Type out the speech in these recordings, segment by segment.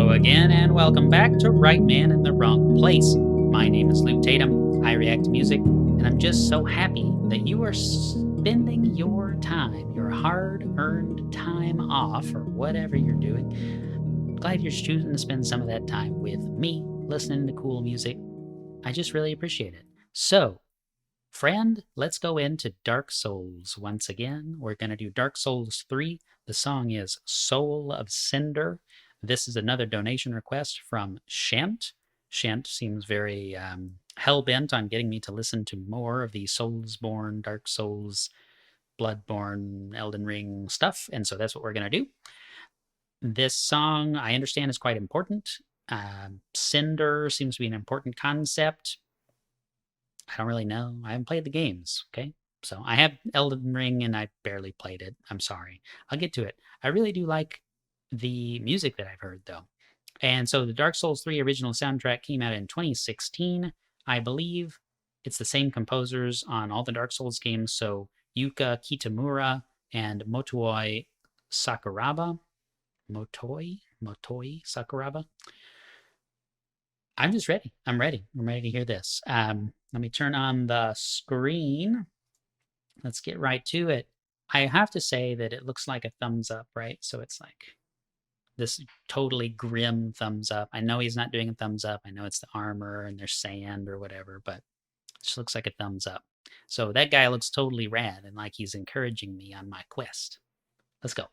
Hello again, and welcome back to Right Man in the Wrong Place. My name is Luke Tatum. I react to music, and I'm just so happy that you are spending your time, your hard-earned time off, or whatever you're doing. Glad you're choosing to spend some of that time with me, listening to cool music. I just really appreciate it. So, friend, let's go into Dark Souls once again. We're going to do Dark Souls 3. The song is Soul of Cinder. This is another donation request from Shant. Shant seems very hell-bent on getting me to listen to more of the Soulsborne, Dark Souls, Bloodborne, Elden Ring stuff, and so that's what we're going to do. This song, I understand, is quite important. Cinder seems to be an important concept. I don't really know. I haven't played the games, okay? So I have Elden Ring and I barely played it. I'm sorry. I'll get to it. I really do like the music that I've heard, though. And so the Dark Souls 3 original soundtrack came out in 2016. I believe it's the same composers on all the Dark Souls games, so Yuka Kitamura and Motoi Sakuraba. Motoi Sakuraba. I'm just ready. I'm ready to hear this. Let me turn on the screen. Let's get right to it. I have to say that it looks like a thumbs up, right? So it's like this totally grim thumbs up. I know he's not doing a thumbs up. I know it's the armor and there's sand or whatever, but it just looks like a thumbs up. So that guy looks totally rad and like he's encouraging me on my quest. Let's go.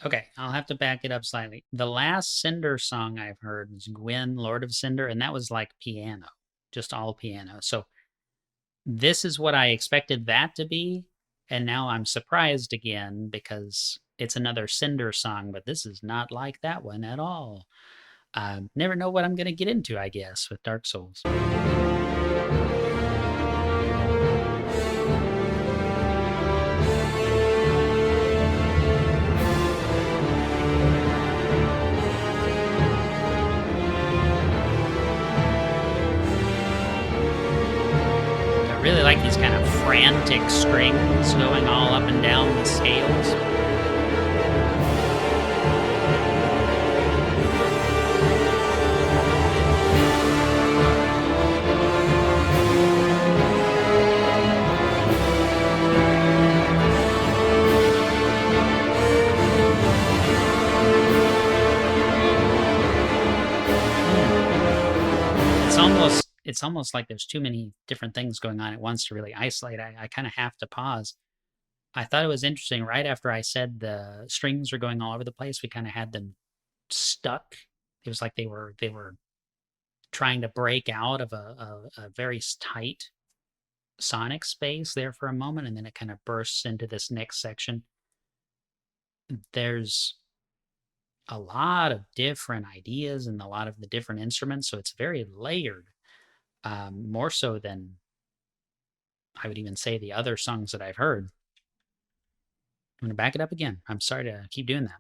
Okay, I'll have to back it up slightly. The last Cinder song I've heard was Gwyn, Lord of Cinder, and that was like piano, just all piano. So this is what I expected that to be, and now I'm surprised again because it's another Cinder song, but this is not like that one at all. Never know what I'm going to get into, I guess, with Dark Souls. I really like these kind of frantic strings going all up and down the scales. It's almost like there's too many different things going on at once to really isolate. I kind of have to pause. I thought it was interesting. Right after I said the strings were going all over the place, we kind of had them stuck. It was like they were trying to break out of a very tight sonic space there for a moment, and then it kind of bursts into this next section. There's a lot of different ideas and a lot of the different instruments, so it's very layered. More so than I would even say the other songs that I've heard. I'm going to back it up again. I'm sorry to keep doing that.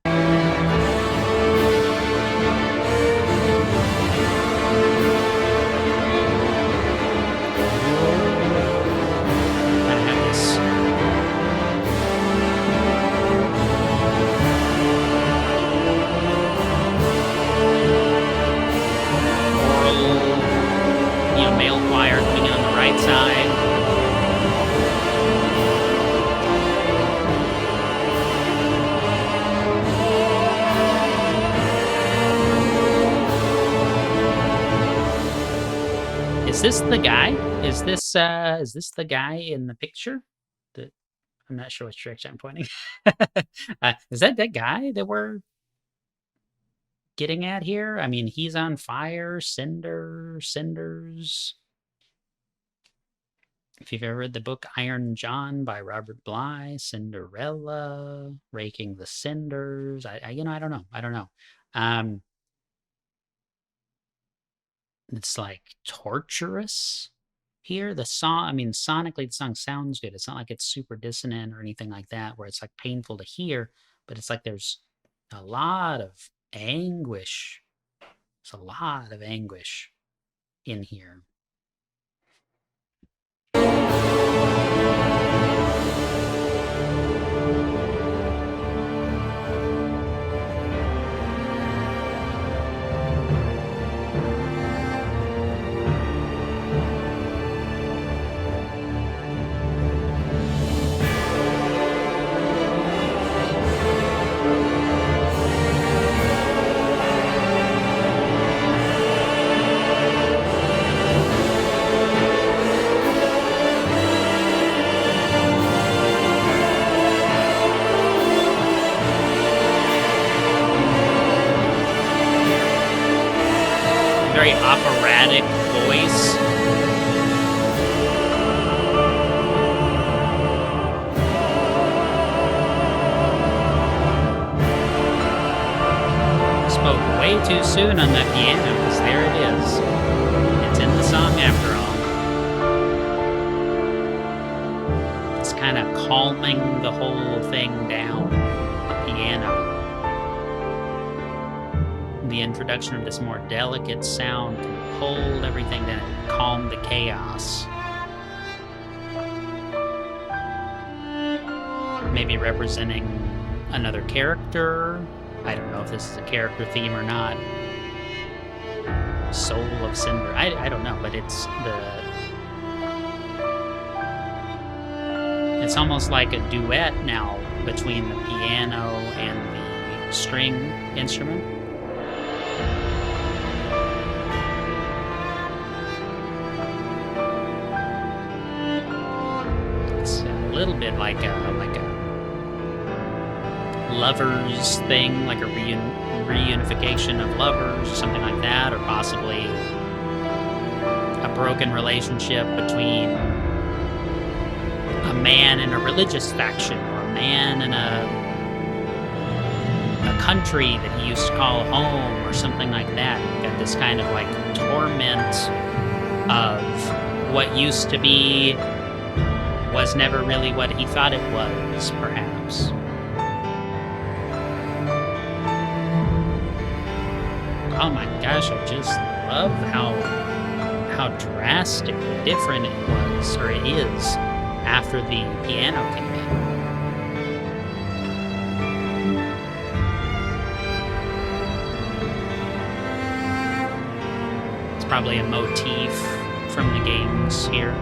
I have this oral, male choir coming in on the right side. Is this the guy? Is this the guy in the picture? I'm not sure which direction I'm pointing. Is that guy that we're getting at here? I mean, he's on fire, cinders. If you've ever read the book Iron John by Robert Bly, Cinderella, Raking the Cinders, I don't know. I don't know. It's like torturous here. The song, I mean, sonically, the song sounds good. It's not like it's super dissonant or anything like that, where it's like painful to hear, but it's like there's a lot of anguish. There's a lot of anguish in here. Very operatic voice. Spoke way too soon on that piano, because there it is. It's in the song after all. It's kind of calming the whole thing down, the piano. The introduction of this more delicate sound can hold everything down and calm the chaos. Maybe representing another character. I don't know if this is a character theme or not. Soul of Cinder. I don't know, but it's almost like a duet now between the piano and the string instrument. It's a little bit like a lovers thing, like a reunification of lovers or something like that, or possibly a broken relationship between a man in a religious faction or a man in a country that he used to call home or something like that. You've got this kind of like torment of what used to be was never really what he thought it was, perhaps. Oh my gosh, I just love how drastically different it was, or it is, after the piano came in. It's probably a motif from the games here.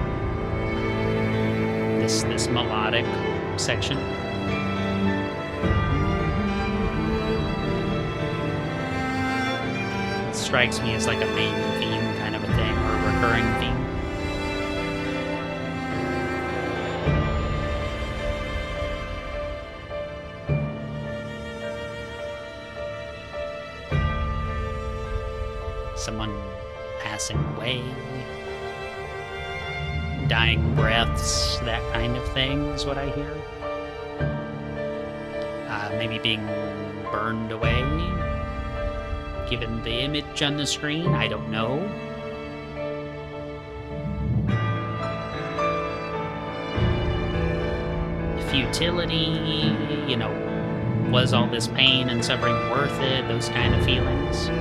This melodic section. Strikes me as like a main theme kind of a thing, or a recurring theme. Someone passing away, dying breaths, that kind of thing is what I hear. Maybe being burned away. Given the image on the screen, I don't know. Futility, was all this pain and suffering worth it? Those kind of feelings.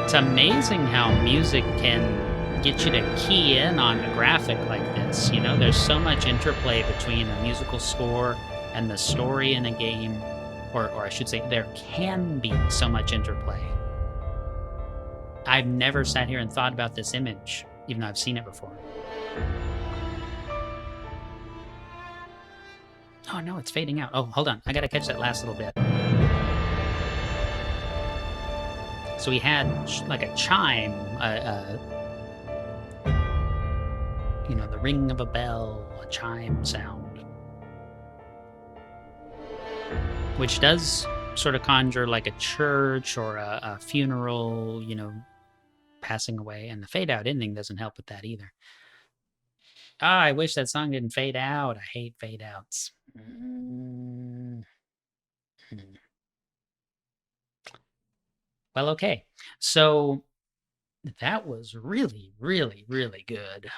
It's amazing how music can get you to key in on a graphic like this. There's so much interplay between a musical score and the story in a game, or I should say there can be so much interplay. I've never sat here and thought about this image, even though I've seen it before. Oh no, it's fading out. Oh, hold on, I gotta catch that last little bit. So we had like a chime, the ring of a bell, a chime sound. which does sort of conjure like a church or a funeral, passing away. And the fade out ending doesn't help with that either. Ah, I wish that song didn't fade out. I hate fade outs. Well, okay. So that was really, really, really good.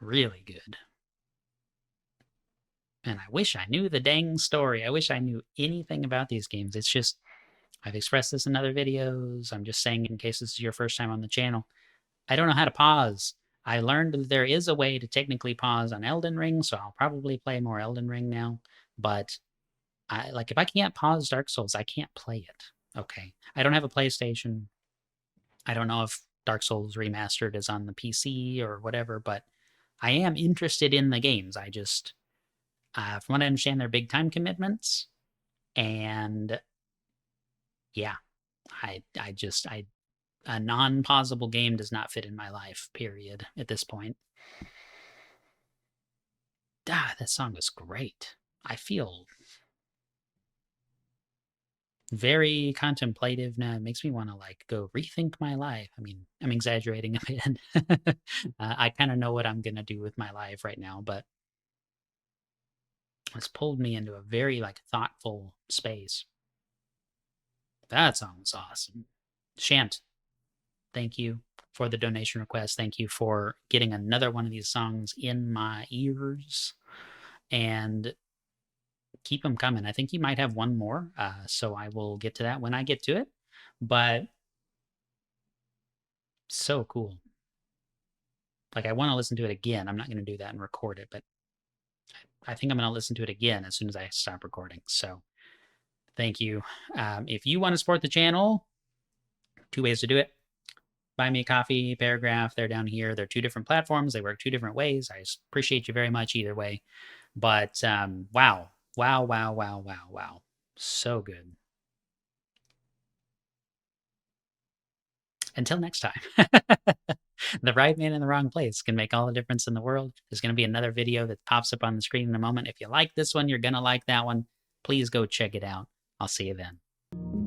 Really good. And I wish I knew the dang story. I wish I knew anything about these games. It's just, I've expressed this in other videos. I'm just saying in case this is your first time on the channel. I don't know how to pause. I learned that there is a way to technically pause on Elden Ring, so I'll probably play more Elden Ring now. But if I can't pause Dark Souls, I can't play it. Okay. I don't have a PlayStation. I don't know if Dark Souls Remastered is on the PC or whatever, but I am interested in the games. I just, from what I understand, they're big time commitments. And yeah, a non-pausable game does not fit in my life, period, at this point. That song was great. I feel very contemplative now. It makes me want to go rethink my life. I mean, I'm exaggerating a bit. I kind of know what I'm gonna do with my life right now, but it's pulled me into a very thoughtful space. That song was awesome. Shant, thank you for the donation request. Thank you for getting another one of these songs in my ears, and keep them coming. I think you might have one more, so I will get to that when I get to it. But so cool. I want to listen to it again. I'm not going to do that and record it, but I think I'm going to listen to it again as soon as I stop recording. So thank you. If you want to support the channel, 2 ways to do it. Buy me a coffee, Paragraph. They're down here. They're 2 different platforms. They work 2 different ways. I appreciate you very much either way. But wow. Wow, wow, wow, wow, wow. So good. Until next time. The right man in the wrong place can make all the difference in the world. There's going to be another video that pops up on the screen in a moment. If you like this one, you're going to like that one. Please go check it out. I'll see you then.